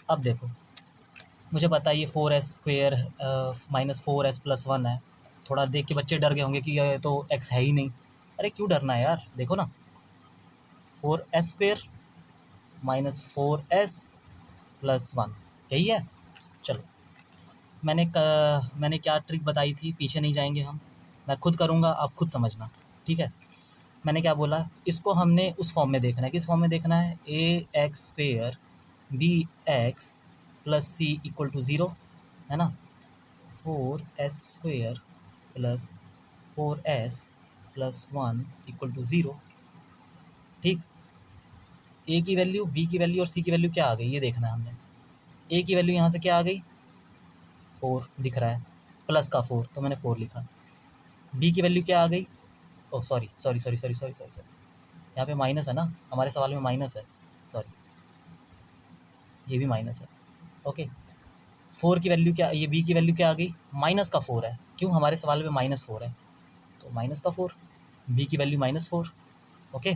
अब देखो, मुझे पता है ये 4s² -4s+1 है। थोड़ा देख के बच्चे डर गए होंगे कि ये तो x है ही नहीं। अरे क्यों डरना है यार, देखो ना, 4s² -4s+1 यही है। चलो, मैंने क्या ट्रिक बताई थी, पीछे नहीं जाएंगे हम, मैं खुद करूँगा, आप खुद समझना, ठीक है। मैंने क्या बोला, इसको हमने उस फॉर्म में देखना है, किस फॉर्म में देखना है, ax² bx+c = 0, है ना। 4s² +4s+1 = 0, ठीक। ए की वैल्यू, बी की वैल्यू और सी की वैल्यू क्या आ गई, ये देखना है हमने। ए की वैल्यू यहाँ से क्या आ गई, 4 दिख रहा है, प्लस का 4, तो मैंने 4 लिखा। बी की वैल्यू क्या आ गई, oh sorry sorry sorry sorry sorry sorry sorry, यहाँ पे माइनस है ना, हमारे सवाल में माइनस है, सॉरी, ये भी माइनस है, ओके। 4 की वैल्यू क्या, ये बी की वैल्यू क्या आ गई, माइनस का 4 है, क्यों, हमारे सवाल में -4 है, तो माइनस का 4, बी की वैल्यू -4, ओके।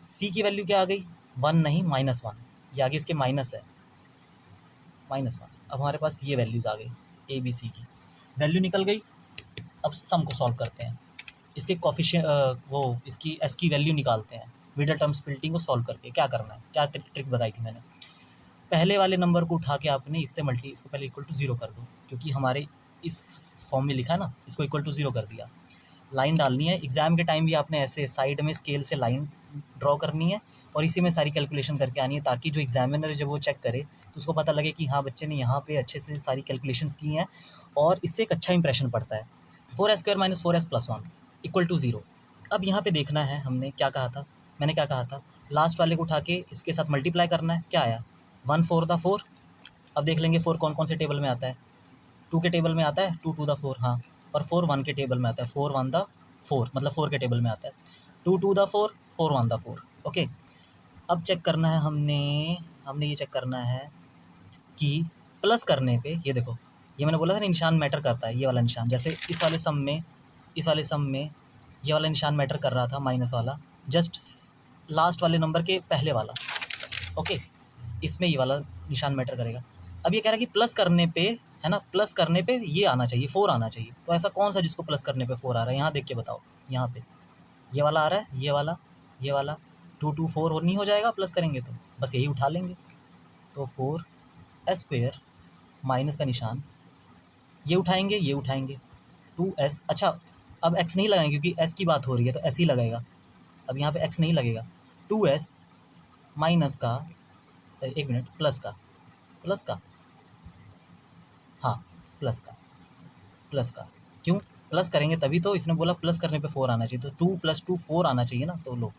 सी की वैल्यू क्या आ गई, 1 नहीं, -1, ये आगे इसके माइनस है, -1। अब हमारे पास ये वैल्यूज़ आ गई, ए बी सी की वैल्यू निकल गई। अब सम को सॉल्व करते हैं, इसके कोफिशिएंट वो इसकी एस की वैल्यू निकालते हैं, मिडल टर्म स्प्लिटिंग को सॉल्व करके। क्या करना है, क्या ट्रिक बताई थी मैंने, पहले वाले नंबर को उठा के आपने इससे मल्टी, इसको पहले =0 कर दो, क्योंकि हमारे इस फॉर्म में लिखा है ना, इसको =0 कर दिया। लाइन डालनी है, एग्जाम के टाइम भी आपने ऐसे साइड में स्केल से लाइन ड्रॉ करनी है और इसी में सारी कैलकुलेशन करके आनी है, ताकि जो एग्जामिनर जब वो चेक करे तो उसको पता लगे कि हाँ बच्चे ने यहाँ पे अच्छे से सारी कैलकुलेशंस की हैं, और इससे एक अच्छा इंप्रेशन पड़ता है। 4s² -4s+1 = 0। अब यहाँ पे देखना है, हमने क्या कहा था, मैंने क्या कहा था, लास्ट वाले को उठा के इसके साथ मल्टीप्लाई करना है, क्या आया, 1 4 द 4। अब देख लेंगे 4 कौन कौन से टेबल में आता है, 2 के टेबल में आता है, 2 2 द 4, हाँ, और 4 1 के टेबल में आता है, 4 1 द 4, मतलब 4 के टेबल में आता है, 2 2 द 4, 4 1 द 4, ओके। अब चेक करना है हमने, ये चेक करना है कि प्लस करने पे, ये देखो, ये मैंने बोला था ना निशान मैटर करता है, ये वाला निशान, जैसे इस वाले सम में ये वाला निशान मैटर कर रहा था, माइनस वाला, जस्ट लास्ट वाले नंबर के पहले वाला, ओके, इसमें ये वाला निशान मैटर करेगा। अब ये कह रहा है कि प्लस करने पे, है ना, प्लस करने पे ये आना चाहिए, 4 आना चाहिए, तो ऐसा कौन सा जिसको प्लस करने पे 4 आ रहा है, यहाँ देख के बताओ, यहाँ पे ये वाला आ रहा है, ये वाला 2 2 4 नहीं हो जाएगा प्लस करेंगे तो, बस यही उठा लेंगे, तो 4s² माइनस का निशान, ये उठाएंगे 2s, अच्छा अब x नहीं लगाएंगे क्योंकि s की बात हो रही है, तो s ही लगेगा, अब यहाँ पे x नहीं लगेगा, 2s माइनस का, एक मिनट, प्लस का, हाँ, प्लस का, क्यों, प्लस करेंगे तभी तो, इसने बोला प्लस करने पे 4 आना चाहिए, तो 2 + 2 4 आना चाहिए ना, तो लो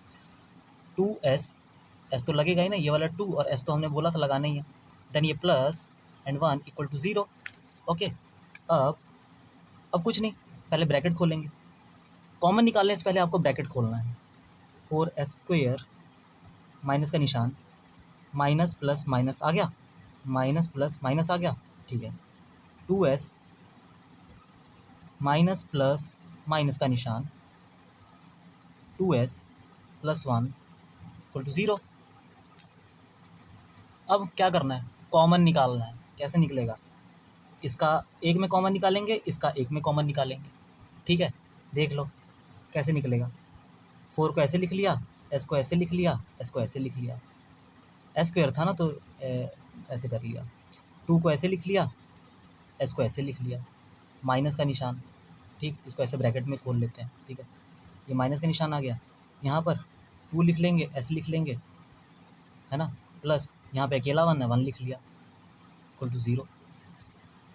2s, s तो लगेगा ही ना, ये वाला 2 और s तो हमने बोला था लगाना ही है, देन ये प्लस एंड 1 = 0, ओके। अब कुछ नहीं, पहले ब्रैकेट खोलेंगे, कॉमन निकालने से पहले आपको ब्रैकेट खोलना है, 4s² माइनस का निशान, माइनस प्लस माइनस आ गया, माइनस प्लस माइनस आ गया, ठीक है, 2s माइनस प्लस माइनस का निशान, 2s + 1 = 0। अब क्या करना है, कॉमन निकालना है, कैसे निकलेगा, इसका एक में कॉमन निकालेंगे, इसका एक में कॉमन निकालेंगे, ठीक है, देख लो कैसे निकलेगा, 4 को ऐसे लिख लिया, s को ऐसे लिख लिया, s को ऐसे लिख लिया, s² था ना तो ऐसे कर लिया, 2 को ऐसे लिख लिया, s को ऐसे लिख लिया, माइनस का निशान, ठीक, इसको ऐसे ब्रैकेट में खोल लेते हैं, ठीक है, ये माइनस का निशान आ गया, यहाँ पर 2 लिख लेंगे, s लिख लेंगे, है ना, प्लस यहाँ पे अकेला 1 है, 1 लिख लिया, = 0।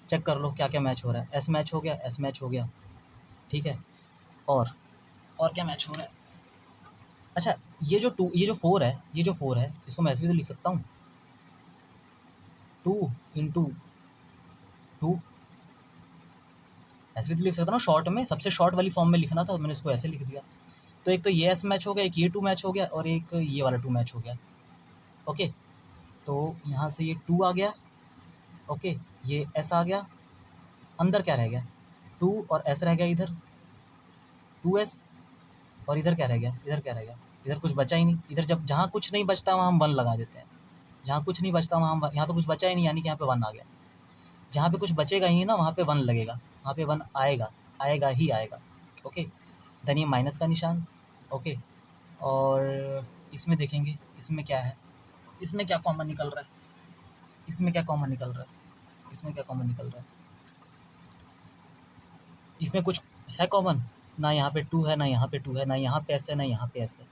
चेक कर लो क्या क्या मैच हो रहा है, s मैच हो गया, s मैच हो गया, ठीक है, और क्या मैच हो रहा है, अच्छा ये जो 4 है, इसको मैं ऐसे भी तो लिख सकता हूँ, 2 × 2, ऐसे भी तो लिख सकता हूँ ना, शॉर्ट में, सबसे शॉर्ट वाली फॉर्म में लिखना था, मैंने इसको ऐसे लिख दिया, तो एक तो ये s मैच हो गया, एक ये 2 मैच हो गया, और एक ये वाला 2 मैच हो गया, ओके। तो यहाँ से ये 2 आ गया, ओके, ये s आ गया, अंदर क्या रह गया, 2 और s रह गया इधर, 2s, और इधर क्या रह गया, इधर कुछ बचा ही नहीं, इधर जब जहाँ कुछ नहीं बचता वहाँ हम 1 लगा देते हैं, जहाँ कुछ नहीं बचता वहाँ, यहाँ तो कुछ बचा ही नहीं, यानी कि यहाँ पे 1 आ गया। जहाँ पे कुछ बचेगा ही ना वहाँ पे 1 लगेगा, वहाँ पे 1 आएगा, आएगा ही आएगा। ओके, देन ये माइनस का निशान। ओके, और इसमें देखेंगे इसमें क्या है, इसमें क्या कॉमन निकल रहा है, इसमें क्या कॉमन निकल रहा है, इसमें क्या कॉमन निकल रहा है, इसमें कुछ है कॉमन? ना यहाँ पे 2 है, ना यहाँ पे 2 है, ना यहाँ पे ऐसे है, ना यहाँ पे ऐसे,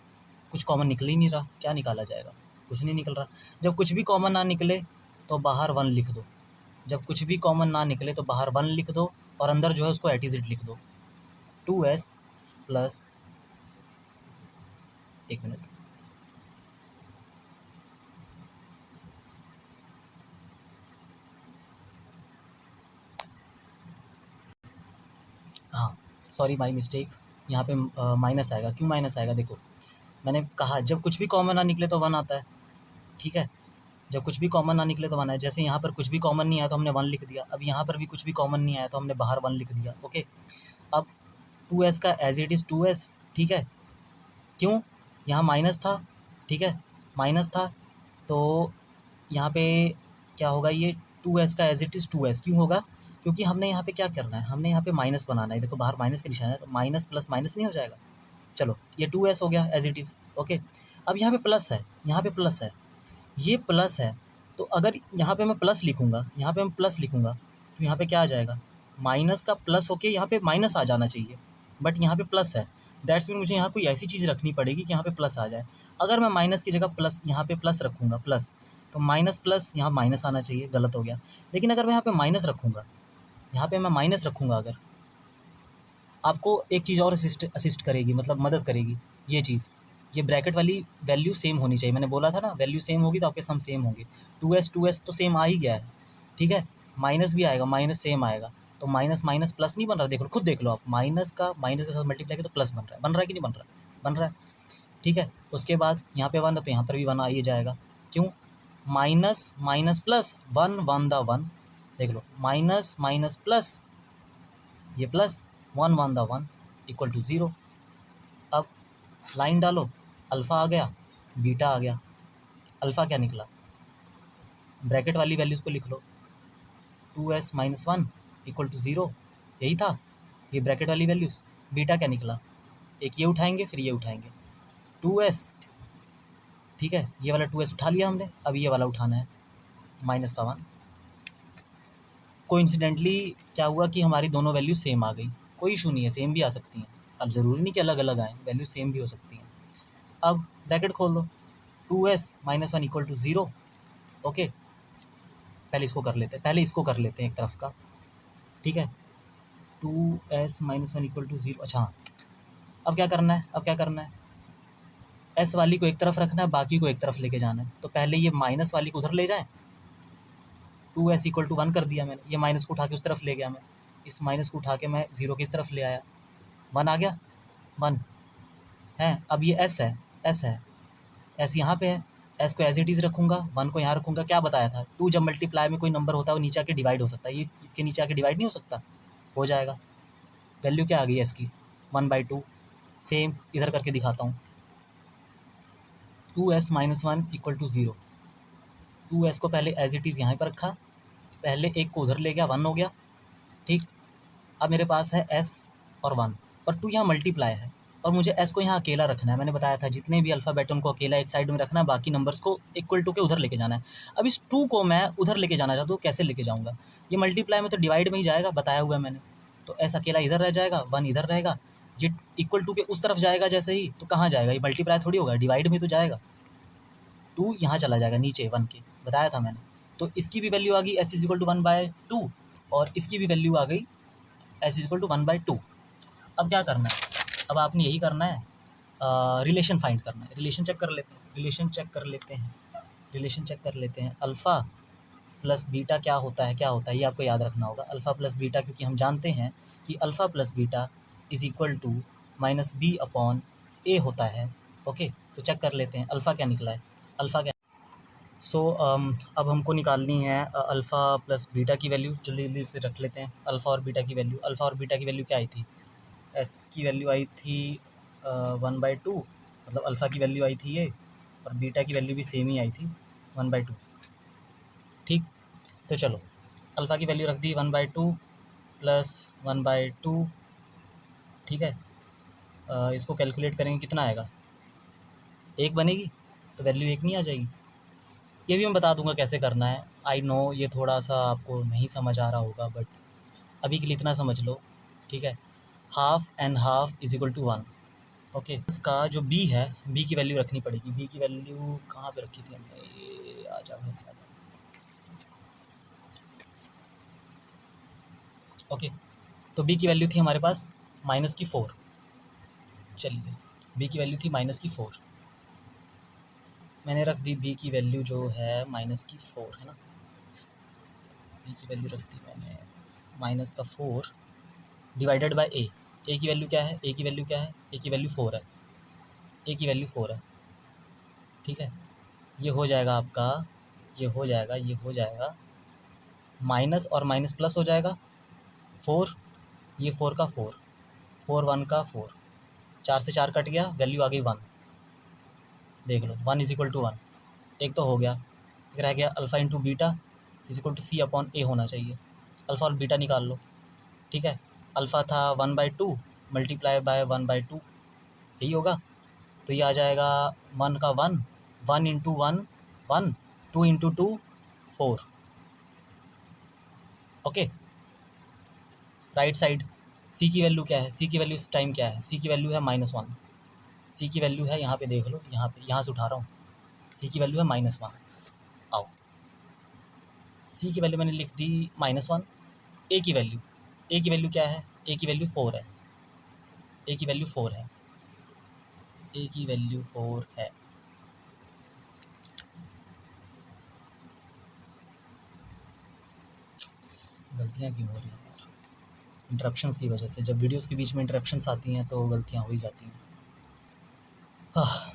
कुछ कॉमन निकल ही नहीं रहा। क्या निकाला जाएगा? कुछ नहीं निकल रहा। जब कुछ भी कॉमन ना निकले तो बाहर 1 लिख दो, जब कुछ भी कॉमन ना निकले तो बाहर 1 लिख दो, और अंदर जो है उसको एट इज इट लिख दो, 2s प्लस, एक मिनट, हाँ सॉरी माई मिस्टेक, यहाँ पे माइनस आएगा। क्यों माइनस आएगा? देखो मैंने कहा जब कुछ भी कॉमन ना निकले तो 1 आता है, ठीक है, जब कुछ भी कॉमन ना निकले तो 1 है। जैसे यहाँ पर कुछ भी कॉमन नहीं आया तो हमने 1 लिख दिया, अब यहाँ पर भी कुछ भी कॉमन नहीं आया तो हमने बाहर 1 लिख दिया। ओके, अब 2s का एज इट इज़ 2s, ठीक है, क्यों? यहाँ माइनस था, ठीक है, माइनस था, तो यहाँ पे क्या होगा, ये 2s का एज इट इज़ 2s क्यों होगा? क्योंकि हमने यहाँ पे क्या करना है, हमने यहाँ पे माइनस बनाना है। देखो बाहर माइनस का निशान है, तो माइनस प्लस माइनस नहीं हो जाएगा? चलो ये 2s हो गया एज इट इज़। ओके, अब यहाँ पे प्लस है, यहाँ पे प्लस है, ये प्लस है, तो अगर यहाँ पे मैं प्लस लिखूँगा, यहाँ पे मैं प्लस लिखूँगा, तो यहाँ पे क्या आ जाएगा? माइनस का प्लस होके यहाँ पे माइनस आ जाना चाहिए, बट यहाँ पे प्लस है। दैट्स मीन मुझे यहाँ कोई ऐसी चीज़ रखनी पड़ेगी कि यहाँ पे प्लस आ जाए। अगर मैं माइनस की जगह प्लस, यहाँ पे प्लस रखूँगा, प्लस, तो माइनस प्लस यहाँ माइनस आना चाहिए, गलत हो गया। लेकिन अगर मैं यहाँ पे माइनस रखूँगा, यहाँ पे मैं माइनस रखूँगा, अगर आपको एक चीज़ और असिस्ट करेगी, मतलब मदद करेगी ये चीज़, ये ब्रैकेट वाली वैल्यू सेम होनी चाहिए। मैंने बोला था ना वैल्यू सेम होगी तो आपके सम सेम होंगे। 2s तो सेम आ ही गया है, ठीक है, माइनस भी आएगा, माइनस सेम आएगा, तो माइनस माइनस प्लस नहीं बन रहा, देखो खुद देख लो आप, माइनस के साथ मल्टीप्लाई किया तो प्लस बन रहा है कि नहीं बन रहा? बन रहा है, ठीक है। उसके बाद यहाँ पे 1 है तो यहाँ पर भी 1 आ ही जाएगा। क्यों? माइनस माइनस प्लस 1 1 द 1, देख लो, माइनस माइनस प्लस, ये प्लस 1 1 द 1 इक्वल टू 0। अब लाइन डालो, अल्फ़ा आ गया, बीटा आ गया। अल्फ़ा क्या निकला? ब्रैकेट वाली वैल्यूज़ को लिख लो, 2s माइनस 1 इक्वल टू 0, यही था, ये ब्रैकेट वाली वैल्यूज़। बीटा क्या निकला? एक ये उठाएंगे फिर ये उठाएंगे, 2s, ठीक है, ये वाला 2s उठा लिया हमने, अब ये वाला उठाना है, माइनस का 1। कोइंसिडेंटली क्या हुआ कि हमारी दोनों वैल्यू सेम आ गई, कोई इशू नहीं है, सेम भी आ सकती हैं, अब ज़रूरी नहीं कि अलग अलग आएँ, वैल्यू सेम भी हो सकती हैं। अब ब्रैकेट खोल दो, 2s minus 1 equal to 0। Okay, पहले इसको कर लेते हैं, एक तरफ का, ठीक है, 2s माइनस 1 इक्वल टू 0। अच्छा हाँ, अब क्या करना है, एस वाली को एक तरफ रखना है, बाकी को एक तरफ लेके जाना है। तो पहले ये माइनस वाली को उधर ले जाएं, 2s इक्वल टू 1 कर दिया मैंने, ये माइनस को उठा के उस तरफ ले गया मैं, इस माइनस को उठा के मैं 0 की इस तरफ ले आया, 1 आ गया, 1 है। अब ये s है, s यहाँ पे है, s को एज इट इज़ रखूँगा, 1 को यहाँ रखूँगा। क्या बताया था, 2 जब मल्टीप्लाई में कोई नंबर होता है वो नीचे आके डिवाइड हो सकता है, ये इसके नीचे आके डिवाइड नहीं हो सकता, हो जाएगा। वैल्यू क्या आ गई s की? 1/2। सेम इधर करके दिखाता हूँ, 2s minus 1 equal to 0। 2s को पहले एज इट इज़ यहाँ पर रखा, पहले एक को उधर ले गया, 1 हो गया, ठीक। अब मेरे पास है s और 1, और 2 यहाँ मल्टीप्लाई है, और मुझे s को यहाँ अकेला रखना है। मैंने बताया था जितने भी अल्फ़ाबेट उनको अकेला एक साइड में रखना है, बाकी नंबर्स को इक्वल टू के उधर लेके जाना है। अब इस 2 को मैं उधर लेके जाना चाहता हूँ, कैसे लेके जाऊँगा? ये मल्टीप्लाई में तो डिवाइड में ही जाएगा, बताया हुआ है मैंने, तो s अकेला इधर रह जाएगा, 1 इधर रहेगा, ये इक्वल टू के उस तरफ जाएगा जैसे ही, तो कहाँ जाएगा? ये मल्टीप्लाई थोड़ी होगा, डिवाइड में तो जाएगा। 2 यहाँ चला जाएगा नीचे 1 के, बताया था मैंने। तो इसकी भी वैल्यू आ गई s इज इक्वल टू 1/2, और इसकी भी वैल्यू आ गई s इज इक्वल टू 1/2। अब क्या करना है? अब आपने यही करना है, रिलेशन फाइंड करना है। रिलेशन चेक कर लेते हैं, अल्फ़ा प्लस बीटा क्या होता है, ये आपको याद रखना होगा। अल्फ़ा प्लस बीटा, क्योंकि हम जानते हैं कि alpha plus beta is equal to minus b upon a होता है। ओके, तो चेक कर लेते हैं अल्फ़ा क्या निकला है, अल्फ़ा क्या। अब हमको निकालनी है अल्फ़ा प्लस बीटा की वैल्यू। जल्दी जल्दी से रख लेते हैं अल्फ़ा और बीटा की वैल्यू। अल्फ़ा और बीटा की वैल्यू क्या आई थी? एस की वैल्यू आई थी 1/2, मतलब अल्फ़ा की वैल्यू आई थी ये, और बीटा की वैल्यू भी सेम ही आई थी। 1/2। ठीक, तो चलो अल्फ़ा की वैल्यू रख दी 1/2 प्लस 1/2। ठीक है, इसको कैलकुलेट करेंगे कितना आएगा, 1 बनेगी, तो वैल्यू 1 नहीं आ जाएगी। ये भी मैं बता दूंगा कैसे करना है। आई नो ये थोड़ा सा आपको नहीं समझ आ रहा होगा, बट अभी के लिए इतना समझ लो। ठीक है, half and half is equal to 1। Okay, इसका जो बी है, बी की वैल्यू रखनी पड़ेगी। बी की वैल्यू कहाँ पे रखी थी हमने, आ जाओ। ओके, तो बी की वैल्यू थी हमारे पास -4। चलिए, बी की वैल्यू थी -4, मैंने रख दी बी की वैल्यू जो है -4, है ना। बी की वैल्यू रख दी मैंने -4 डिवाइडेड बाय ए की वैल्यू क्या है, ए की वैल्यू क्या है, ए की वैल्यू 4 है, ए की वैल्यू 4 है। ठीक है, ये हो जाएगा आपका, ये हो जाएगा, ये हो जाएगा, माइनस और माइनस प्लस हो जाएगा 4, ये 4 का 4, 4 1 का 4, 4 से 4 कट गया, वैल्यू आ गई 1। देख लो 1 इज इक्वल टू 1, एक तो हो गया। एक रह गया alpha into beta is equal to c upon a होना चाहिए। अल्फ़ा और बीटा निकाल लो। ठीक है, अल्फ़ा था 1/2 मल्टीप्लाई बाय 1/2, यही होगा। तो ये आ जाएगा 1 का 1, 1 into 1 1, 2 into 2 4। Okay, right side c की वैल्यू क्या है, सी की वैल्यू इस टाइम क्या है, सी की वैल्यू है -1। सी की वैल्यू है, यहाँ पे देख लो, यहाँ पे, यहाँ से उठा रहा हूँ, सी की वैल्यू है -1। आओ, सी की वैल्यू मैंने लिख दी -1। ए की वैल्यू, ए की वैल्यू क्या है, ए की वैल्यू 4 है, ए की वैल्यू 4 है, ए की वैल्यू 4 है। गलतियाँ क्यों हो रही हैं यार, इंटरप्शंस की वजह से। जब वीडियोस के बीच में इंटरप्शंस आती हैं तो गलतियाँ हो ही जाती हैं। हाँ,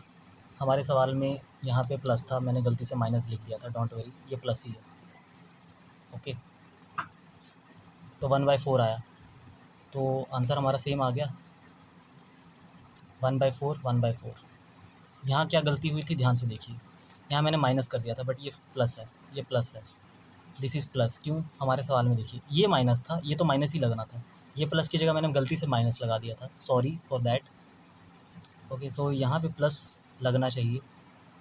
हमारे सवाल में यहाँ पे प्लस था, मैंने गलती से माइनस लिख दिया था, डोंट वरी, ये प्लस ही है। ओके, तो 1/4 आया, तो आंसर हमारा सेम आ गया, 1/4 1/4। यहाँ क्या गलती हुई थी, ध्यान से देखिए, यहाँ मैंने माइनस कर दिया था, बट ये प्लस है, ये प्लस है, दिस इज़ प्लस। क्यों, हमारे सवाल में देखिए, ये माइनस था, ये तो माइनस ही लगना था, ये प्लस की जगह मैंने गलती से माइनस लगा दिया था, सॉरी फॉर दैट। ओके, सो यहाँ पे प्लस लगना चाहिए,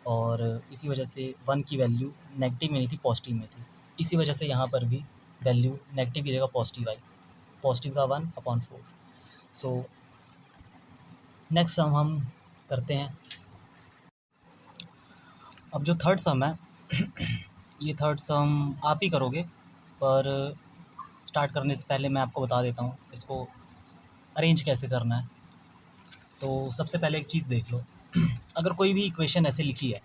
और इसी वजह से 1 की वैल्यू नेगेटिव में नहीं थी, पॉजिटिव में थी। इसी वजह से यहाँ पर भी वैल्यू नेगेटिव की जगह पॉजिटिव आई, पॉजिटिव का 1/4। सो नेक्स्ट सम हम करते हैं। अब जो थर्ड सम है ये थर्ड सम आप ही करोगे, पर स्टार्ट करने से पहले मैं आपको बता देता हूँ इसको अरेंज कैसे करना है। तो सबसे पहले एक चीज़ देख लो, अगर कोई भी इक्वेशन ऐसे लिखी है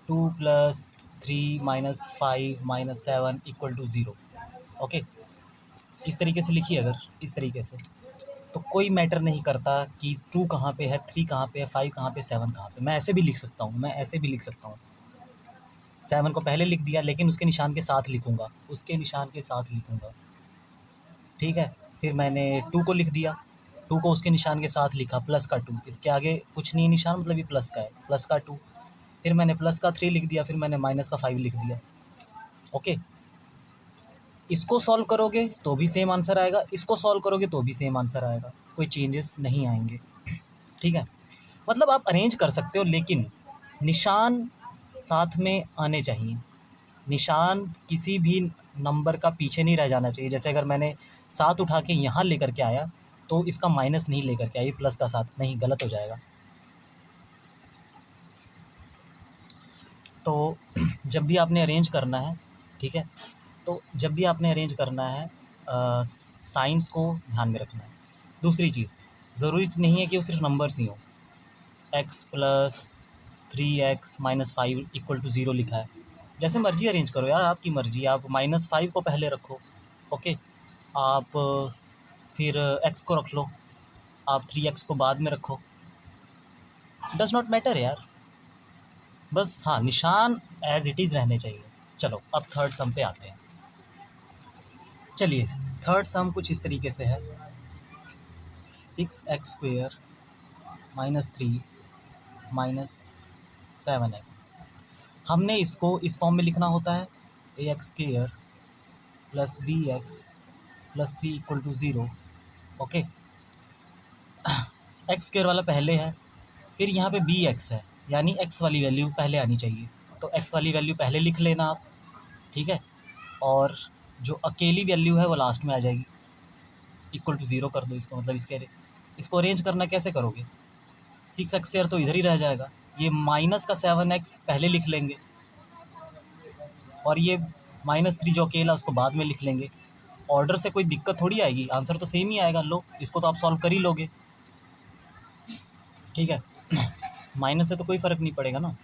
2 + 3 - 5 - 7 = 0, ओके, इस तरीके से लिखी है, अगर इस तरीके से, तो कोई मैटर नहीं करता कि 2 कहाँ पे है, 3 कहाँ पे है, 5 कहाँ पे, 7 कहाँ पे। मैं ऐसे भी लिख सकता हूँ, मैं ऐसे भी लिख सकता हूँ, 7 को पहले लिख दिया, लेकिन उसके निशान के साथ लिखूँगा, उसके निशान के साथ लिखूँगा। ठीक है, फिर मैंने 2 को लिख दिया, 2 को उसके निशान के साथ लिखा, प्लस का 2, इसके आगे कुछ नहीं है निशान, मतलब ये प्लस का है, प्लस का 2। फिर मैंने प्लस का 3 लिख दिया, फिर मैंने माइनस का 5 लिख दिया। ओके, इसको सॉल्व करोगे तो भी सेम आंसर आएगा, इसको सॉल्व करोगे तो भी सेम आंसर आएगा, कोई चेंजेस नहीं आएंगे। ठीक है, मतलब आप अरेंज कर सकते हो, लेकिन निशान साथ में आने चाहिए, निशान किसी भी नंबर का पीछे नहीं रह जाना चाहिए। जैसे अगर मैंने 7 उठा के यहाँ लेकर के आया, तो इसका माइनस नहीं लेकर के आया, प्लस का 7 नहीं, गलत हो जाएगा। तो जब भी आपने अरेंज करना है, ठीक है, तो जब भी आपने अरेंज करना है, साइंस को ध्यान में रखना है। दूसरी चीज़, ज़रूरी नहीं है कि वो सिर्फ नंबर्स ही हों। x + 3x - 5 = 0 लिखा है, जैसे मर्जी अरेंज करो यार, आपकी मर्जी। आप -5 को पहले रखो, ओके, आप फिर x को रख लो, आप 3x को बाद में रखो, डज़ नॉट मैटर यार, बस हाँ, निशान एज इट इज़ रहने चाहिए। चलो अब थर्ड सम पे आते हैं। चलिए, थर्ड सम कुछ इस तरीके से है, 6x² - 3 - 7x। हमने इसको इस फॉर्म में लिखना होता है a x square plus b x plus c equal to zero. Okay, x square वाला पहले है, फिर यहाँ पे बी एक्स है, यानी एक्स वाली वैल्यू पहले आनी चाहिए, तो एक्स वाली वैल्यू पहले लिख लेना आप, ठीक है। और जो अकेली वैल्यू है वो लास्ट में आ जाएगी, इक्वल टू ज़ीरो कर दो इसको, मतलब इसको अरेंज करना कैसे करोगे, 6x स्क्वायर तो इधर ही रह जाएगा, ये माइनस का 7x पहले लिख लेंगे, और ये -3 जो अकेला उसको बाद में लिख लेंगे। ऑर्डर से कोई दिक्कत थोड़ी आएगी, आंसर तो सेम ही आएगा। लो, इसको तो आप सॉल्व कर ही लोगे, ठीक है। माइनस से तो कोई फ़र्क नहीं पड़ेगा ना।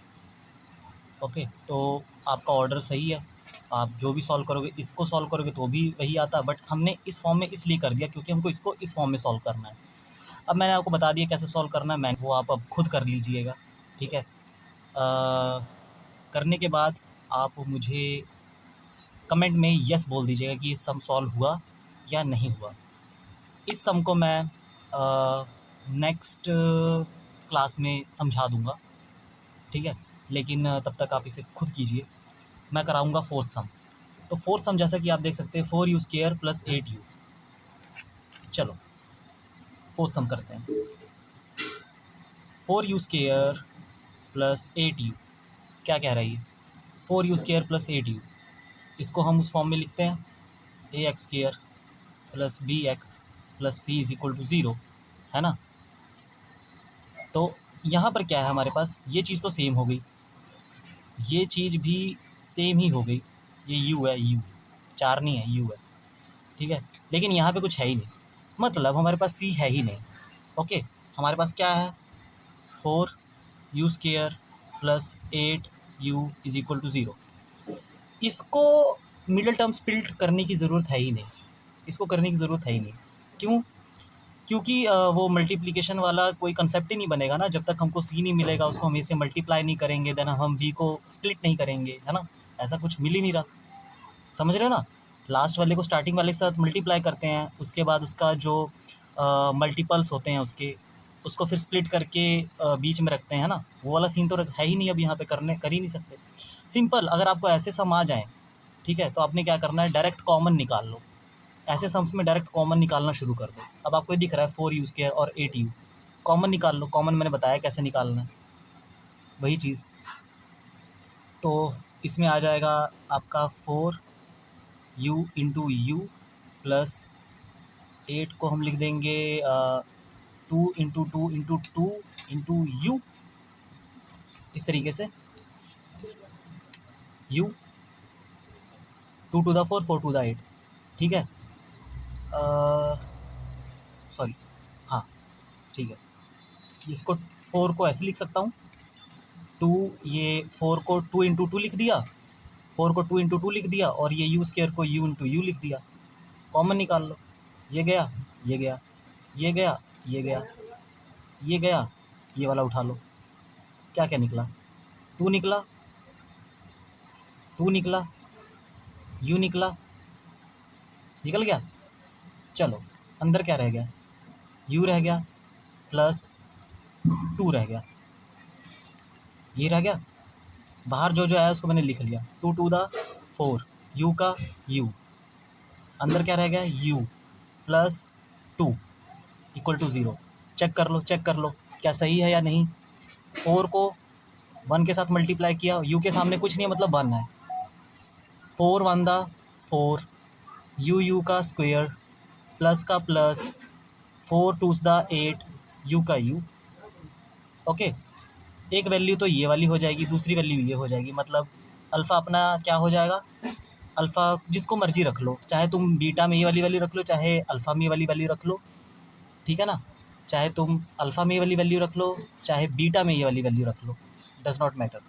ओके, तो आपका ऑर्डर सही है, आप जो भी सॉल्व करोगे, इसको सॉल्व करोगे तो भी वही आता, बट हमने इस फॉर्म में इसलिए कर दिया क्योंकि हमको इसको इस फॉर्म में सॉल्व करना है। अब मैंने आपको बता दिया कैसे सॉल्व करना है, मैं वो आप अब खुद कर लीजिएगा, ठीक है। करने के बाद आप मुझे कमेंट में यस बोल दीजिएगा कि ये सम सॉल्व हुआ या नहीं हुआ। इस सम को मैं नेक्स्ट क्लास में समझा दूंगा, ठीक है, लेकिन तब तक आप इसे खुद कीजिए। मैं कराऊंगा फोर्थ सम। तो फोर्थ सम जैसा कि आप देख सकते हैं 4u स्क्वायर प्लस 8u। चलो फोर्थ सम करते हैं। 4u स्क्वायर प्लस 8u क्या कह रही है, 4u स्क्वायर प्लस 8u, इसको हम उस फॉर्म में लिखते हैं a x square plus b x plus c is equal to zero, है ना। तो यहाँ पर क्या है हमारे पास, ये चीज़ तो सेम हो गई, ये चीज़ भी सेम ही हो गई, ये u है, u 4 नहीं है, u है, ठीक है। लेकिन यहाँ पे कुछ है ही नहीं, मतलब हमारे पास c है ही नहीं। ओके, हमारे पास क्या है, 4u square plus 8u is equal to zero. इसको मिडिल टर्म स्प्लिट करने की ज़रूरत है ही नहीं, इसको करने की ज़रूरत है ही नहीं। क्यों? क्योंकि वो मल्टीप्लिकेशन वाला कोई कंसेप्ट ही नहीं बनेगा ना, जब तक हमको सी नहीं मिलेगा, उसको हम इसे मल्टीप्लाई नहीं करेंगे, देन हम वी को स्प्लिट नहीं करेंगे, है ना। ऐसा कुछ मिल ही नहीं रहा, समझ रहे हो ना। लास्ट वाले को स्टार्टिंग वाले के साथ मल्टीप्लाई करते हैं, उसके बाद उसका जो मल्टीपल्स होते हैं उसको फिर स्प्लिट करके बीच में रखते हैं ना, वो वाला सीन तो है ही नहीं, अब यहाँ पे कर ही नहीं सकते। सिंपल, अगर आपको ऐसे सम आ जाएँ, ठीक है, तो आपने क्या करना है, डायरेक्ट कॉमन निकाल लो। ऐसे सम्स में डायरेक्ट कॉमन निकालना शुरू कर दो। अब आपको ये दिख रहा है 4u स्क्वायर और 8u, कॉमन निकाल लो। कॉमन मैंने बताया कैसे निकालना है, वही चीज़। तो इसमें आ जाएगा आपका 4u इंटू यू प्लस 8 को हम लिख देंगे 2 into two into two into U, इस तरीके से u 2 to the 4 4 to the 8, ठीक है। सॉरी, हाँ ठीक है, इसको 4 को ऐसे लिख सकता हूँ, 2, ये 4 को 2 इंटू टू लिख दिया, 4 को 2 इंटू टू लिख दिया, और ये यू स्क्वायर को u इंटू यू लिख दिया। कॉमन निकाल लो, ये गया, ये गया, ये गया, ये गया, ये गया, ये वाला उठा लो, क्या क्या निकला, 2 निकला, 2 निकला, u निकला, निकल गया। चलो अंदर क्या रह गया, u रह गया प्लस 2 रह गया, ये रह गया। बाहर जो जो आया उसको मैंने लिख लिया, 2 टू द 4, u का u, अंदर क्या रह गया, u plus 2 equal to zero. Check कर लो, चेक कर लो क्या सही है या नहीं। 4 को 1 के साथ मल्टीप्लाई किया, u के सामने कुछ नहीं है, मतलब 1 है, 4 1 दा 4, यू का स्क्वायर प्लस का प्लस, 4 2 दा 8, u का u। ओके, एक वैल्यू तो ये वाली हो जाएगी, दूसरी वैल्यू ये हो जाएगी, मतलब अल्फ़ा अपना क्या हो जाएगा, अल्फ़ा जिसको मर्जी रख लो, चाहे तुम बीटा में ये वाली वैल्यू रख लो, चाहे अल्फ़ा में ये वाली वैल्यू रख लो, ठीक है ना। चाहे तुम अल्फ़ा में ये वाली वैल्यू रख लो, चाहे बीटा में ये वाली वैल्यू रख लो, डज़ नॉट मैटर,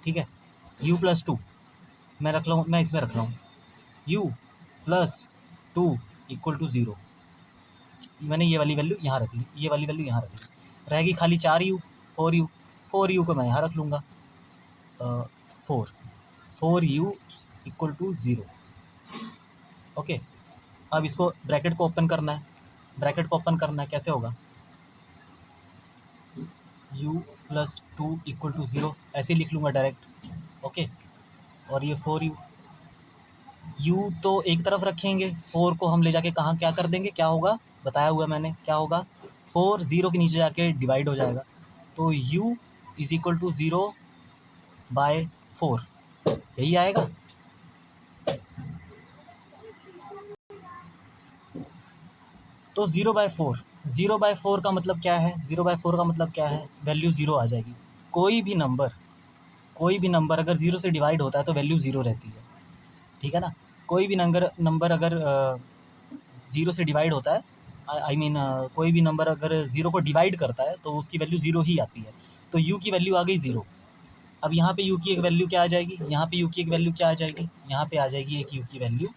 ठीक है। u प्लस 2 मैं रख लूँ, मैं इसमें रख रहा हूँ u plus 2 equal to zero. मैंने ये वाली वैल्यू यहाँ रख ली, ये वाली वैल्यू यहाँ रख ली, रहेगी खाली 4u, 4u को मैं यहाँ रख लूँगा 4u equal to zero. Okay, अब इसको ब्रैकेट को ओपन करना है, ब्रैकेट को ओपन करना है, कैसे होगा, u plus 2 equal to zero, ऐसे लिख लूँगा डायरेक्ट, ओके, और ये 4u, u तो एक तरफ रखेंगे, 4 को हम ले जाके कहाँ क्या कर देंगे, क्या होगा बताया हुआ मैंने, क्या होगा, 4 0 के नीचे जाके डिवाइड हो जाएगा, तो u इज इक्वल टू 0/4, यही आएगा। तो 0/4, 0/4 का मतलब क्या है, 0/4 का मतलब क्या है, वैल्यू 0 आ जाएगी। कोई भी नंबर अगर 0 से डिवाइड होता है तो वैल्यू 0 रहती है, ठीक है ना। कोई भी नंबर अगर 0 से डिवाइड होता है, आई मीन कोई भी नंबर अगर 0 को डिवाइड करता है तो उसकी वैल्यू 0 ही आती है। तो u की वैल्यू आ गई 0। अब यहाँ पे u की एक वैल्यू क्या आ जाएगी, यहाँ पे u की एक वैल्यू क्या आ जाएगी, यहाँ पे आ जाएगी एक u की वैल्यू,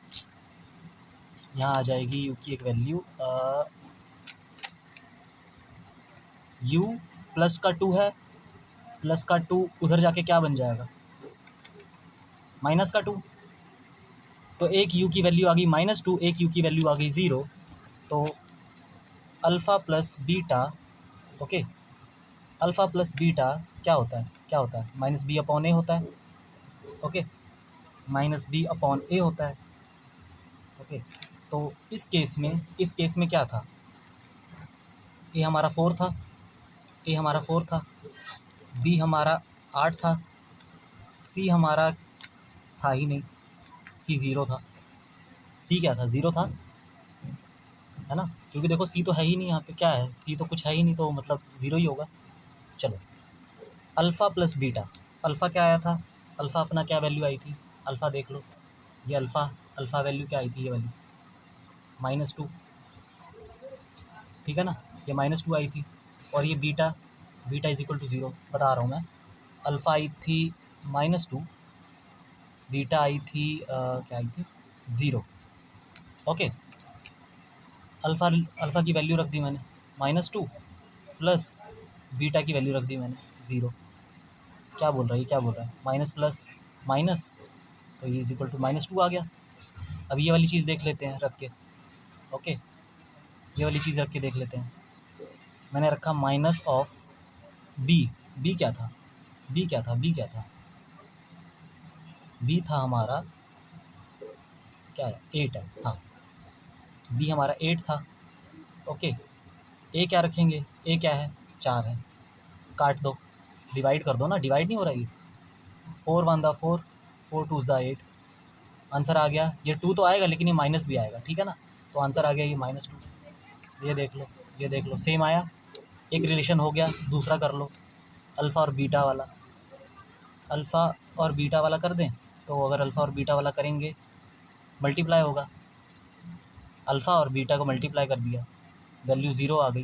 यहाँ आ जाएगी u की एक वैल्यू, u प्लस का 2 है, प्लस का 2 उधर जाके क्या बन जाएगा, माइनस का 2। तो एक u की वैल्यू आ गई -2, एक u की वैल्यू आ गई 0। तो alpha plus beta, okay, alpha plus beta क्या होता है, क्या होता है, -b/a होता है, ओके, -b/a होता है, ओके। तो इस केस में क्या था, ए हमारा 4 था, ए हमारा 4 था, बी हमारा 8 था, सी हमारा था ही नहीं, सी 0 था, सी क्या था, 0 था, है ना, क्योंकि देखो सी तो है ही नहीं, यहाँ पे क्या है, सी तो कुछ है ही नहीं, तो मतलब 0 ही होगा। चलो, अल्फ़ा प्लस बीटा, अल्फ़ा क्या आया था, अल्फ़ा अपना क्या वैल्यू आई थी, अल्फ़ा देख लो, ये अल्फ़ा वैल्यू क्या आई थी, ये वाली -2, ठीक है ना, ये -2 आई थी। और ये बीटा इज इक्वल टू 0, बता रहा हूँ मैं, अल्फ़ा आई थी -2, बीटा आई थी क्या आई थी, 0, ओके। अल्फ़ा की वैल्यू रख दी मैंने -2, प्लस बीटा की वैल्यू रख दी मैंने 0। क्या बोल रहा है, क्या बोल रहा है, माइनस प्लस माइनस, तो ये इज इक्वल टू -2 आ गया। अब ये वाली चीज़ देख लेते हैं रख के, ओके, ये वाली चीज़ रख के देख लेते हैं। मैंने रखा माइनस ऑफ बी क्या था, बी था हमारा क्या है, 8 है, हाँ, बी हमारा 8 था, ओके। ए क्या रखेंगे, ए क्या है, 4 है, काट दो, डिवाइड कर दो ना, डिवाइड नहीं हो रहा है, 4 1 दा 4, 4 2 दा 8, आंसर आ गया। ये 2 तो आएगा लेकिन ये माइनस भी आएगा, ठीक है ना, तो आंसर आ गया ये -2। ये देख लो, ये देख लो, सेम आया, एक रिलेशन हो गया, दूसरा कर लो, अल्फ़ा और बीटा वाला, अल्फ़ा और बीटा वाला कर दें, तो अगर अल्फ़ा और बीटा वाला करेंगे मल्टीप्लाई होगा, अल्फ़ा और बीटा को मल्टीप्लाई कर दिया, वैल्यू 0 आ गई,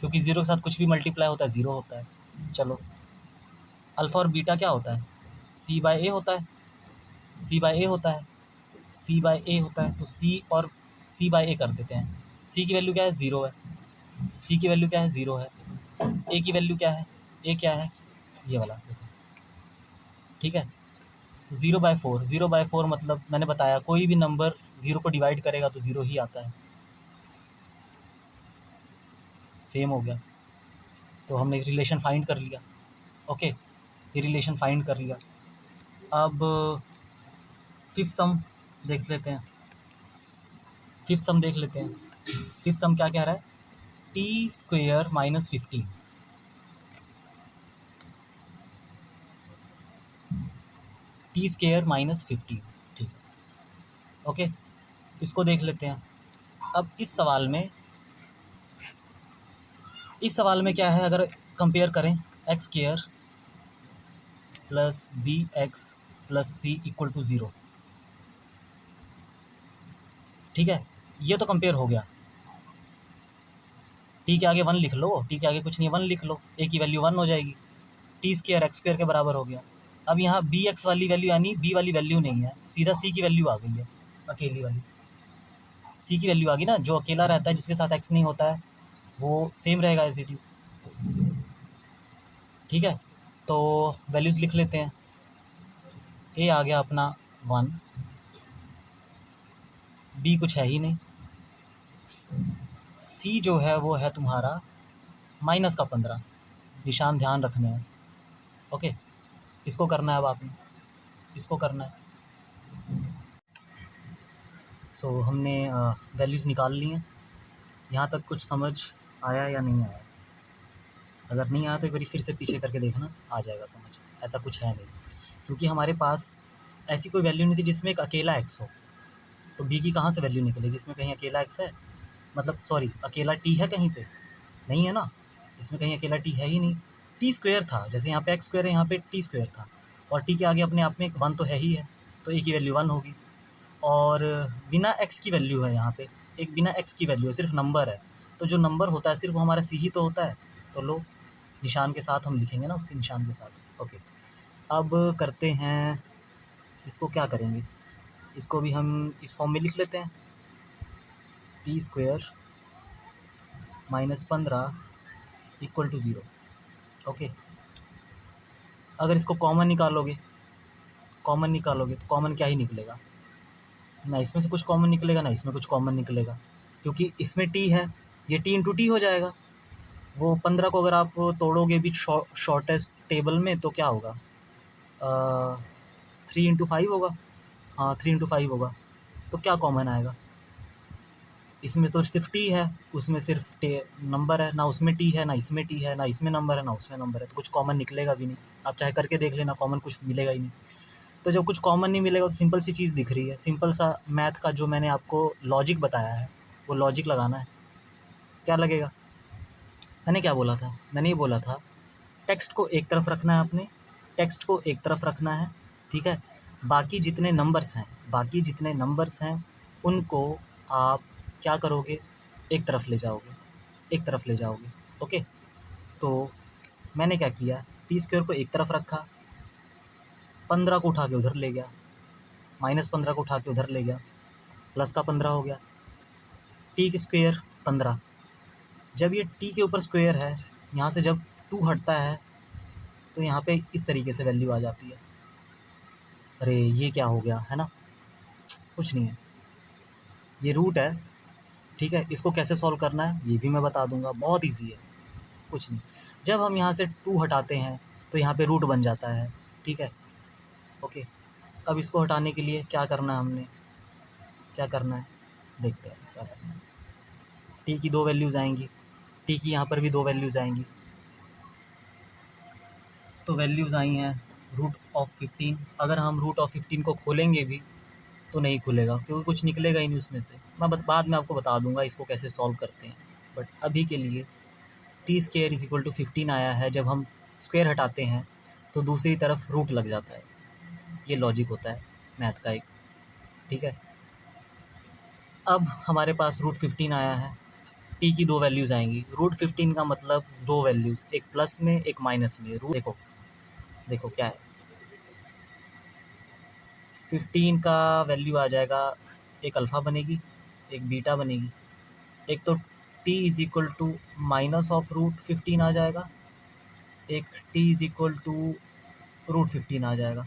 क्योंकि 0 के साथ कुछ भी मल्टीप्लाई होता है 0 होता है। चलो, अल्फ़ा और बीटा क्या होता है, c/a होता है, c/a होता है, c/a होता है, तो c और c/a कर देते हैं। c की वैल्यू क्या है, 0 है, c की वैल्यू क्या है, 0 है, a की वैल्यू क्या है, a क्या है, ये वाला देखो, ठीक है। 0/4 मतलब मैंने बताया कोई भी नंबर 0 को डिवाइड करेगा तो 0 ही आता है, सेम हो गया। तो हमने रिलेशन फाइंड कर लिया, ओके, ये रिलेशन फाइंड कर लिया। अब फिफ्थ सम देख लेते हैं, फिफ्थ सम देख लेते हैं। फिफ्थ सम क्या कह रहा है, t² - 15, t² - 15, ठीक है, ओके, इसको देख लेते हैं। अब इस सवाल में क्या है, अगर कंपेयर करें x² plus bx plus c equal to 0, ठीक है, ये तो कंपेयर हो गया, टी के आगे 1 लिख लो, टी के आगे कुछ नहीं, 1 लिख लो, ए की वैल्यू 1 हो जाएगी, t² x² के बराबर हो गया। अब यहाँ बी एक्स वाली वैल्यू यानी बी वाली वैल्यू नहीं है, सीधा सी की वैल्यू आ गई है, अकेली वाली सी की वैल्यू आ गई ना, जो अकेला रहता है जिसके साथ एक्स नहीं होता है वो सेम रहेगा एज इट इज़, ठीक है। तो वैल्यूज़ लिख लेते हैं, ए आ गया अपना 1, बी कुछ है ही नहीं, सी जो है वो है तुम्हारा -15, निशान ध्यान रखने हैं, ओके, इसको करना है अब आपने, इसको करना है। सो हमने वैल्यूज़ निकाल ली हैं। यहाँ तक कुछ समझ आया या नहीं आया? अगर नहीं आया तो एक बार फिर से पीछे करके देखना, आ जाएगा समझ। ऐसा कुछ है नहीं, क्योंकि हमारे पास ऐसी कोई वैल्यू नहीं थी जिसमें एक अकेला एक्स हो। तो बी की कहाँ से वैल्यू निकलेगी? इसमें कहीं अकेला एक्स है, मतलब सॉरी अकेला टी है कहीं पे? नहीं है ना, इसमें कहीं अकेला टी है ही नहीं। टी स्क्वायर था, जैसे यहाँ पे एक्स स्क्वायर है, यहाँ पे टी स्क्वायर था, और टी के आगे अपने आप में एक वन तो है ही है, तो ए की वैल्यू वन होगी। और बिना एक्स की वैल्यू है यहाँ पे, एक बिना एक्स की वैल्यू है, सिर्फ नंबर है। तो जो नंबर होता है सिर्फ वो हमारा सी ही तो होता है। तो लो, निशान के साथ हम लिखेंगे ना, उसके निशान के साथ। ओके, अब करते हैं इसको, क्या करेंगे, इसको भी हम इस फॉर्म में लिख लेते हैं, T square -15 equal to 0। Okay, अगर इसको कॉमन निकालोगे तो कॉमन क्या ही निकलेगा? ना इसमें से कुछ कॉमन निकलेगा, ना इसमें कुछ कॉमन निकलेगा, क्योंकि इसमें टी है, ये टी इंटू टी हो जाएगा। वो 15 को अगर आप तोड़ोगे भी शॉर्टेस्ट टेबल में तो क्या होगा, 3 × 5 होगा। हाँ, 3 × 5 होगा। तो क्या कॉमन आएगा? इसमें तो सिर्फ टी है, उसमें सिर्फ नंबर है, ना उसमें टी है, ना इसमें टी है, ना इसमें नंबर है, ना उसमें नंबर है, तो कुछ कॉमन निकलेगा भी नहीं। आप चाहे करके देख लेना, कॉमन कुछ मिलेगा ही नहीं। तो जब कुछ कॉमन नहीं मिलेगा तो सिंपल सी चीज़ दिख रही है, सिंपल सा मैथ का जो मैंने आपको लॉजिक बताया है वो लॉजिक लगाना है। क्या लगेगा? मैंने क्या बोला था? मैंने ये बोला था टेक्स्ट को एक तरफ रखना है, आपने टेक्स्ट को एक तरफ रखना है, ठीक है। बाकी जितने नंबर्स हैं उनको आप क्या करोगे, एक तरफ ले जाओगे। ओके, तो मैंने क्या किया, टी स्क्वायर को एक तरफ रखा, 15 को उठा के उधर ले गया, -15 को उठा के उधर ले गया, प्लस का 15 हो गया, टी स्क्वायर 15। जब ये टी के ऊपर स्क्वायर है, यहाँ से जब 2 हटता है तो यहाँ पे इस तरीके से वैल्यू आ जाती है। अरे ये क्या हो गया, है ना? कुछ नहीं है, ये रूट है, ठीक है। इसको कैसे सॉल्व करना है ये भी मैं बता दूंगा, बहुत ईजी है, कुछ नहीं। जब हम यहाँ से 2 हटाते हैं तो यहाँ पे रूट बन जाता है, ठीक है। ओके, अब इसको हटाने के लिए क्या करना है, हमने क्या करना है देखते हैं क्या करना है। टी की 2 वैल्यूज़ आएंगी, टी की यहाँ पर भी 2 वैल्यूज़ आएंगी। तो वैल्यूज़ आई हैं √15। अगर हम √15 को खोलेंगे भी तो नहीं खुलेगा, क्योंकि कुछ निकलेगा ही नहीं उसमें से। मैं बाद में आपको बता दूंगा इसको कैसे सॉल्व करते हैं, बट अभी के लिए T square is equal to 15 आया है। जब हम स्क्वायर हटाते हैं तो दूसरी तरफ रूट लग जाता है, ये लॉजिक होता है मैथ का एक, ठीक है। अब हमारे पास √15 आया है, टी की 2 वैल्यूज़ आएंगी। √15 का मतलब 2 वैल्यूज़, एक प्लस में एक माइनस में। रूट देखो क्या है, 15 का वैल्यू आ जाएगा, एक अल्फ़ा बनेगी, एक बीटा बनेगी। एक तो t इज़ इक्वल टू -√15 आ जाएगा, एक t इज़ इक्वल टू √15 आ जाएगा।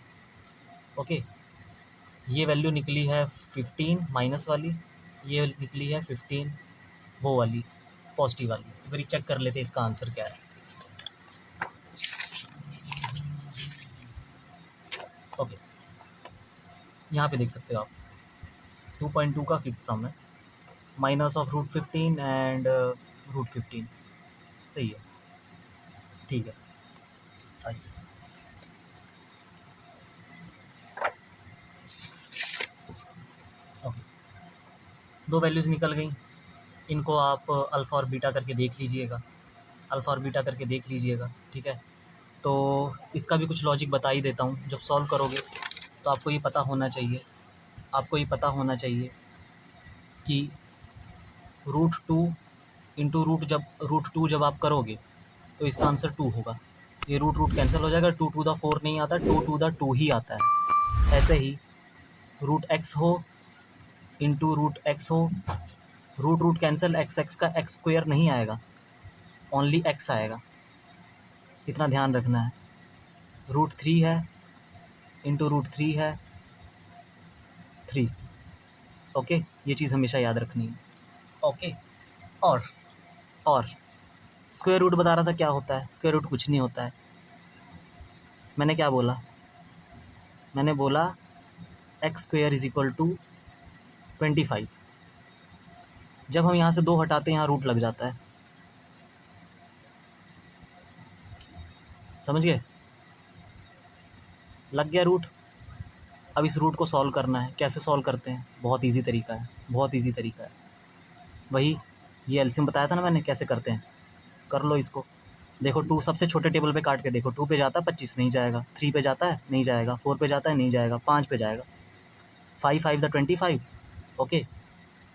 ओके, ये वैल्यू निकली है 15 माइनस वाली, ये निकली है 15 वो वाली पॉजिटिव वाली। एक बार चेक कर लेते हैं इसका आंसर क्या है। ओके, यहाँ पे देख सकते हो आप 2.2 का 5th सम है, -√15 एंड √15, सही है, ठीक है। आइए, ओके, 2 वैल्यूज़ निकल गई, इनको आप अल्फ़ा और बीटा करके देख लीजिएगा, ठीक है। तो इसका भी कुछ लॉजिक बता ही देता हूँ। जब सॉल्व करोगे तो आपको ये पता होना चाहिए कि √2 इंटू √2 जब आप करोगे तो इसका आंसर 2 होगा। ये रूट कैंसिल हो जाएगा, 2 to the 4 नहीं आता, 2 to the 2 ही आता है। ऐसे ही √x हो इंटू √x हो, रूट कैंसिल, x का x स्क्वायर नहीं आएगा, ओनली x आएगा, इतना ध्यान रखना है। √3 है इंटू √3 है 3। ओके, ये चीज़ हमेशा याद रखनी है। ओके, और स्क्वायर रूट बता रहा था क्या होता है। स्क्वायर रूट कुछ नहीं होता है। मैंने क्या बोला, मैंने बोला X square is equal to 25। जब हम यहाँ से 2 हटाते हैं यहाँ रूट लग जाता है, समझ गए, लग गया रूट। अब इस रूट को सॉल्व करना है। कैसे सॉल्व करते हैं? बहुत इजी तरीका है, बहुत इजी तरीका है। वही ये एलसीएम बताया था ना मैंने, कैसे करते हैं, कर लो इसको। देखो 2 सबसे छोटे टेबल पे काट के देखो, 2 पे जाता है 25, नहीं जाएगा। 3 पे जाता है, नहीं जाएगा। 4 पे जाता है, नहीं जाएगा। 5 पे जाएगा, 5 5 द 25, ओके।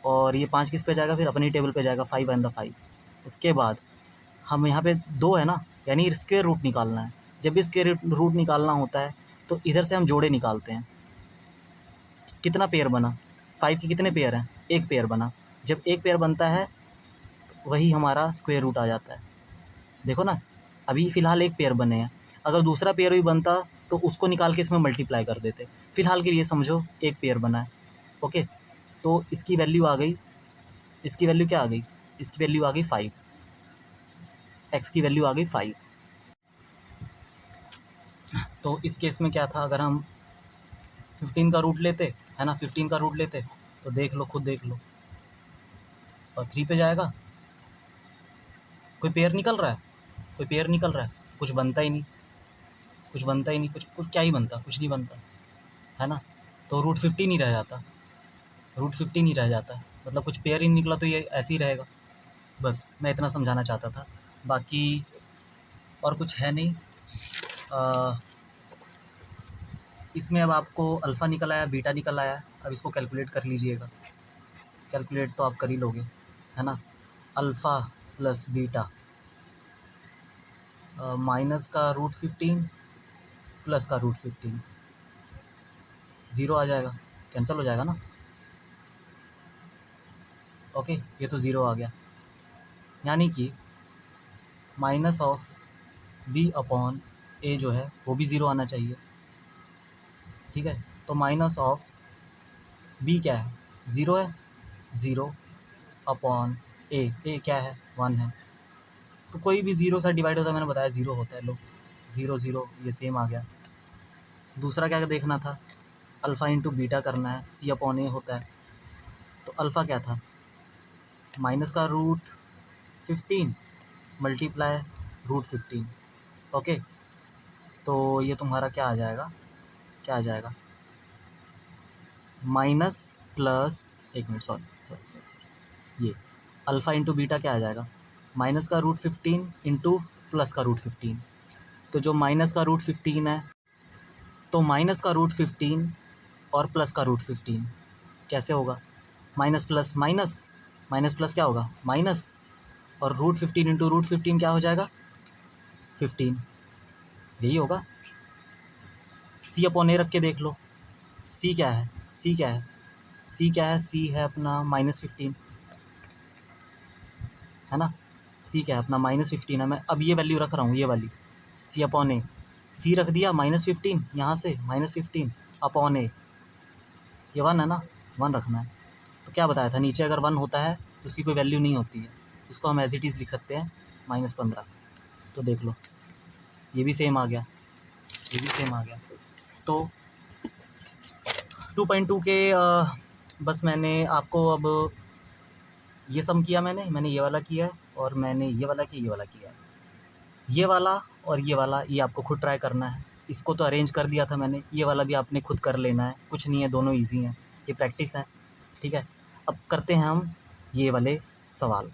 और ये 5 किस पे जाएगा? फिर अपनी टेबल पे जाएगा, 5 1 द 5। उसके बाद हम यहाँ पे 2 है ना, यानी स्क्वायर रूट निकालना है। जब भी स्क्वायर रूट निकालना होता है तो इधर से हम जोड़े निकालते हैं। कितना पेयर बना? 5 के कितने पेयर हैं? 1 पेयर बना। जब 1 पेयर बनता है तो वही हमारा स्क्वायर रूट आ जाता है। देखो ना, अभी फ़िलहाल 1 पेयर बने हैं, अगर दूसरा पेयर भी बनता तो उसको निकाल के इसमें मल्टीप्लाई कर देते। फ़िलहाल के लिए समझो 1 पेयर बना है, ओके। तो इसकी वैल्यू आ गई, इसकी वैल्यू क्या आ गई? इसकी वैल्यू आ गई 5, एक्स की वैल्यू आ गई 5। तो इस केस में क्या था, अगर हम 15 का रूट लेते, है ना, 15 का रूट लेते तो देख लो, खुद देख लो, और 3 पे जाएगा। कोई पेयर निकल रहा है? कोई पेयर निकल रहा है? कुछ बनता ही नहीं, कुछ बनता ही नहीं, कुछ क्या ही बनता, कुछ नहीं बनता, है ना। तो रूट 15 ही रह जाता, रूट 15 ही रह जाता है, मतलब कुछ पेयर ही निकला तो ये ऐसे ही रहेगा। बस मैं इतना समझाना चाहता था, बाकी और कुछ है नहीं। इसमें अब आपको अल्फ़ा निकल आया, बीटा निकल आया, अब इसको कैलकुलेट कर लीजिएगा। कैलकुलेट तो आप कर ही लोगे, है ना। अल्फ़ा प्लस बीटा माइनस का रूट 15 प्लस का रूट 15, 0 आ जाएगा, कैंसिल हो जाएगा ना, ओके। ये तो 0 आ गया, यानी कि माइनस ऑफ बी अपॉन ए जो है वो भी 0 आना चाहिए, ठीक है। तो माइनस ऑफ बी क्या है? 0 है, 0 अपॉन ए क्या है? 1 है। तो कोई भी 0 से डिवाइड होता है, मैंने बताया 0 होता है। लो 0 0 ये सेम आ गया। दूसरा क्या देखना था? अल्फ़ा इंटू बीटा करना है, सी अपॉन ए होता है। तो अल्फ़ा क्या था? माइनस का रूट 15 मल्टीप्लाई रूट 15, ओके। तो ये तुम्हारा क्या आ जाएगा, क्या आ जाएगा? माइनस प्लस, एक minute, sorry sorry sorry sorry, ये अल्फ़ा इंटू बीटा क्या आ जाएगा? माइनस का रूट 15 इंटू प्लस का रूट 15। तो जो माइनस का रूट 15 है, तो माइनस का रूट 15 और प्लस का रूट 15 कैसे होगा? Minus plus minus, minus plus क्या होगा? माइनस, और रूट 15 इंटू रूट 15 क्या हो जाएगा? 15, यही होगा। सी अपॉन ए रख के देख लो, सी क्या है? सी क्या है? सी क्या है? सी है अपना -15, है ना। सी क्या है अपना? -15 है। मैं अब ये वैल्यू रख रहा हूँ, ये वाली, सी अपॉन ए। सी रख दिया -15, यहाँ से -15 अपॉन ए, ये 1 है ना, 1 रखना है। तो क्या बताया था, नीचे अगर 1 होता है तो उसकी कोई वैल्यू नहीं होती है, इसको हम एज इट इज़ लिख सकते हैं -15। तो देख लो ये भी सेम आ गया, ये भी सेम आ गया। तो 2.2 के बस मैंने आपको अब ये सम किया, मैंने ये वाला किया है, और मैंने ये वाला किया, ये वाला किया है। ये वाला और ये वाला, ये आपको खुद ट्राई करना है। इसको तो अरेंज कर दिया था मैंने, ये वाला भी आपने खुद कर लेना है, कुछ नहीं है, दोनों ईजी हैं, ये प्रैक्टिस है, ठीक है। अब करते हैं हम ये वाले सवाल।